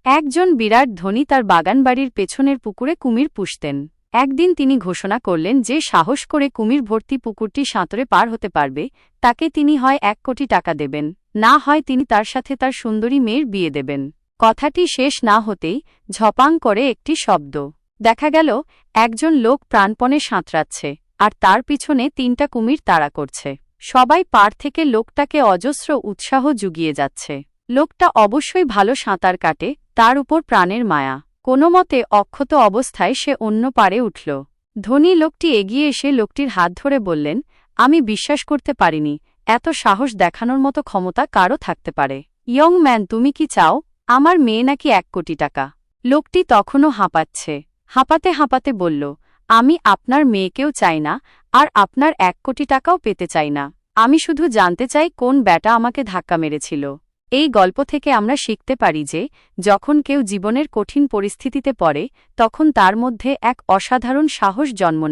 একজন বিরাট ধনী তার বাগানবাড়ির পেছনের পুকুরে কুমির পুষতেন। একদিন তিনি ঘোষণা করলেন যে সাহস করে কুমির ভর্তি পুকুরটি সাঁতরে পার হতে পারবে তাকে তিনি হয় 1 কোটি টাকা দেবেন, না হয় তিনি তার সাথে তার সুন্দরী মেয়ের বিয়ে দেবেন। কথাটি শেষ না হতেই ঝপাং করে একটি শব্দ। দেখা গেল একজন লোক প্রাণপণে সাঁতরাচ্ছে, আর তার পিছনে 3টা কুমির তাড়া করছে। সবাই পার থেকে লোকটাকে অজস্র উৎসাহ জুগিয়ে যাচ্ছে। লোকটা অবশ্যই ভালো সাঁতার কাটে, তার উপর প্রাণের মায়া। কোনোমতে অক্ষত অবস্থায় সে অন্য পারে উঠল। ধনী লোকটি এগিয়ে এসে লোকটির হাত ধরে বললেন, আমি বিশ্বাস করতে পারিনি এত সাহস দেখানোর মতো ক্ষমতা কারও থাকতে পারে। ইয়ং ম্যান, তুমি কি চাও? আমার মেয়ে নাকি 1 কোটি টাকা। লোকটি তখনও হাঁপাচ্ছে। হাঁপাতে হাঁপাতে বলল, আমি আপনার মেয়েকেও চাই না, আর আপনার 1 কোটি টাকাও পেতে চাই না। আমি শুধু জানতে চাই কোন ব্যাটা আমাকে ধাক্কা মেরেছিল। এই গল্প থেকে আমরা শিখতে পারি যে যখন কেউ জীবনের কঠিন পরিস্থিতিতে পড়ে তখন তার মধ্যে এক অসাধারণ সাহস জন্ম নেয়।